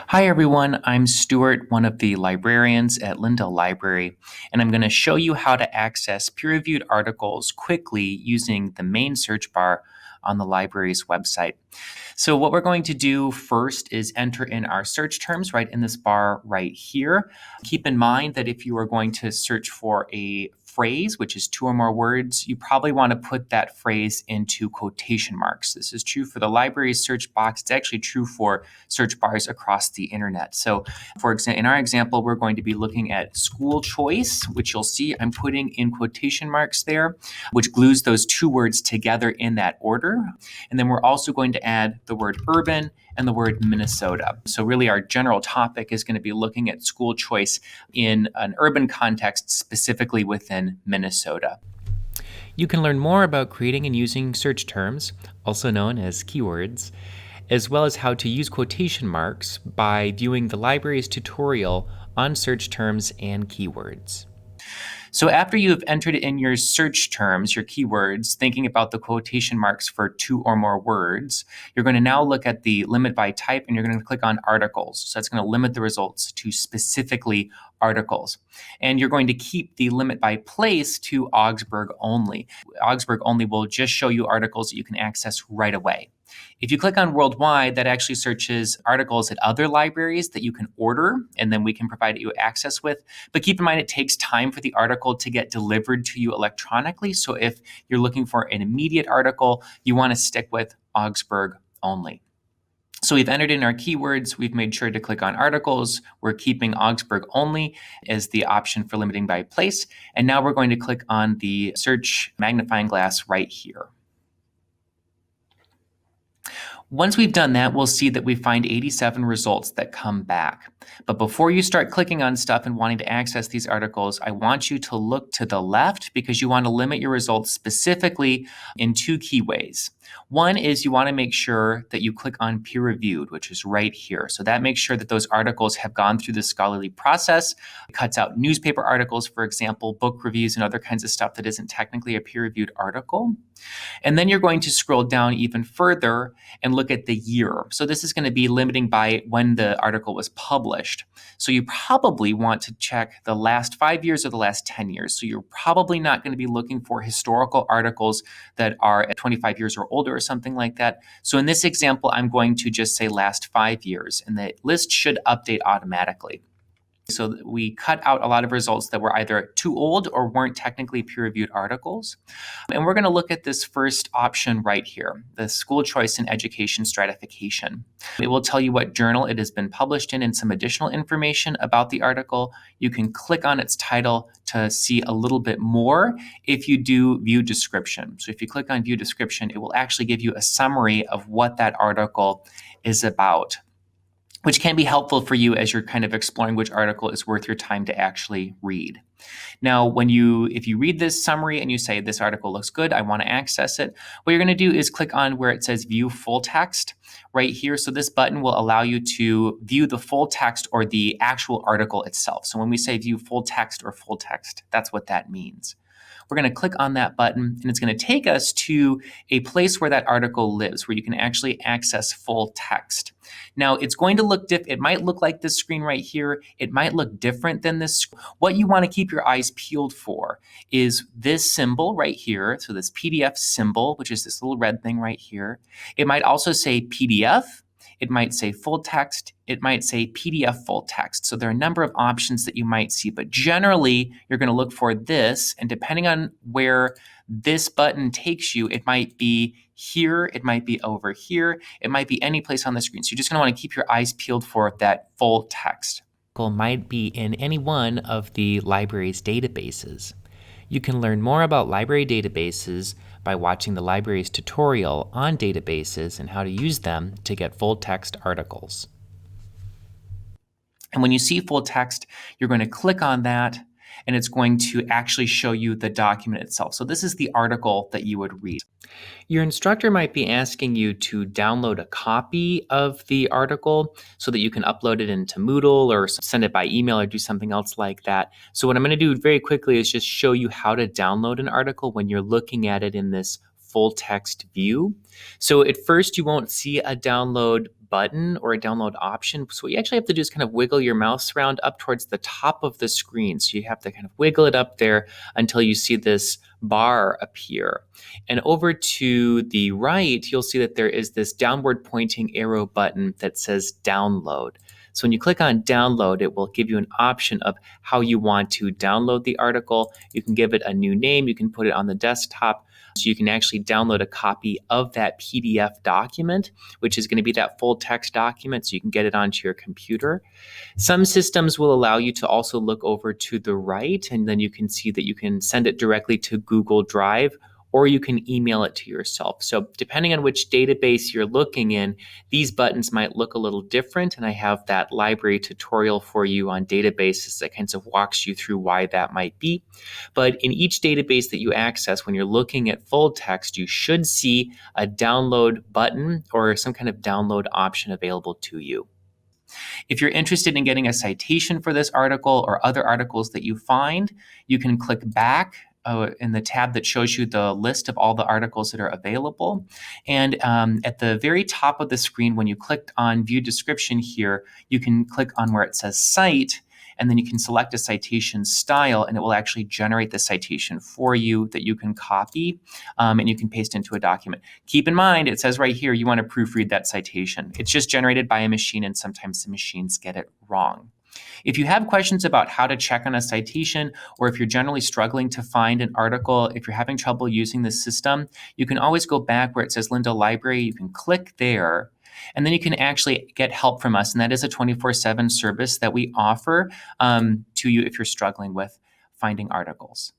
Hi everyone, I'm Stuart, one of the librarians at Lindell Library, and I'm going to show you how to access peer-reviewed articles quickly using the main search bar on the library's website. So what we're going to do first is enter in our search terms right in this bar right here. Keep in mind that if you are going to search for a phrase, which is 2 or more words, you probably want to put that phrase into quotation marks. This is true for the library's search box. It's actually true for search bars across the internet. So for example, in our example, we're going to be looking at school choice, which you'll see I'm putting in quotation marks there, which glues those 2 words together in that order. And then we're also going to add the word urban and the word Minnesota. So really our general topic is going to be looking at school choice in an urban context, specifically within Minnesota. You can learn more about creating and using search terms, also known as keywords, as well as how to use quotation marks by viewing the library's tutorial on search terms and keywords. So after you have entered in your search terms, your keywords, thinking about the quotation marks for 2 or more words, you're going to now look at the limit by type and you're going to click on articles. So that's going to limit the results to specifically articles. And you're going to keep the limit by place to Augsburg only. Augsburg only will just show you articles that you can access right away. If you click on worldwide, that actually searches articles at other libraries that you can order, and then we can provide you access with. But keep in mind, it takes time for the article to get delivered to you electronically. So if you're looking for an immediate article, you want to stick with Augsburg only. So we've entered in our keywords. We've made sure to click on articles. We're keeping Augsburg only as the option for limiting by place. And now we're going to click on the search magnifying glass right here. Once we've done that, we'll see that we find 87 results that come back. But before you start clicking on stuff and wanting to access these articles, I want you to look to the left because you want to limit your results specifically in 2 key ways. One is you want to make sure that you click on peer-reviewed, which is right here. So that makes sure that those articles have gone through the scholarly process. It cuts out newspaper articles, for example, book reviews and other kinds of stuff that isn't technically a peer-reviewed article. And then you're going to scroll down even further and look at the year. So this is going to be limiting by when the article was published. So you probably want to check the last 5 years or the last 10 years. So you're probably not going to be looking for historical articles that are at 25 years or older or something like that. So in this example, I'm going to just say last 5 years, and the list should update automatically. So we cut out a lot of results that were either too old or weren't technically peer-reviewed articles. And we're going to look at this first option right here, the school choice and education stratification. It will tell you what journal it has been published in and some additional information about the article. You can click on its title to see a little bit more if you do view description. So if you click on view description, it will actually give you a summary of what that article is about, which can be helpful for you as you're kind of exploring which article is worth your time to actually read. Now, if you read this summary and you say, this article looks good, I want to access it, what you're going to do is click on where it says view full text right here. So this button will allow you to view the full text or the actual article itself. So when we say view full text or full text, that's what that means. We're going to click on that button, and it's going to take us to a place where that article lives, where you can actually access full text. Now, it's going to look it might look like this screen right here. It might look different than this. What you want to keep your eyes peeled for is this symbol right here. So this PDF symbol, which is this little red thing right here. It might also say PDF. It might say full text. It might say PDF full text. So there are a number of options that you might see, but generally you're going to look for this, and depending on where this button takes you, it might be here, it might be over here, it might be any place on the screen. So you're just going to want to keep your eyes peeled for that full text. It might be in any one of the library's databases. You can learn more about library databases by watching the library's tutorial on databases and how to use them to get full text articles. And when you see full text, you're going to click on that, and it's going to actually show you the document itself. So this is the article that you would read. Your instructor might be asking you to download a copy of the article so that you can upload it into Moodle or send it by email or do something else like that. So what I'm going to do very quickly is just show you how to download an article when you're looking at it in this full text view. So at first you won't see a download button or a download option. So what you actually have to do is kind of wiggle your mouse around up towards the top of the screen. So you have to kind of wiggle it up there until you see this bar appear. And over to the right, you'll see that there is this downward pointing arrow button that says download. So when you click on download, it will give you an option of how you want to download the article. You can give it a new name. You can put it on the desktop. So you can actually download a copy of that PDF document, which is going to be that full text document, so you can get it onto your computer. Some systems will allow you to also look over to the right, and then you can see that you can send it directly to Google Drive, or you can email it to yourself. So depending on which database you're looking in, these buttons might look a little different, and I have that library tutorial for you on databases that kind of walks you through why that might be. But in each database that you access, when you're looking at full text, you should see a download button or some kind of download option available to you. If you're interested in getting a citation for this article or other articles that you find, you can click back in the tab that shows you the list of all the articles that are available. And at the very top of the screen, when you clicked on View Description here, you can click on where it says Cite, and then you can select a citation style, and it will actually generate the citation for you that you can copy and you can paste into a document. Keep in mind, it says right here, you want to proofread that citation. It's just generated by a machine, and sometimes the machines get it wrong. If you have questions about how to check on a citation, or if you're generally struggling to find an article, if you're having trouble using the system, you can always go back where it says Lindell Library. You can click there, and then you can actually get help from us. And that is a 24/7 service that we offer to you if you're struggling with finding articles.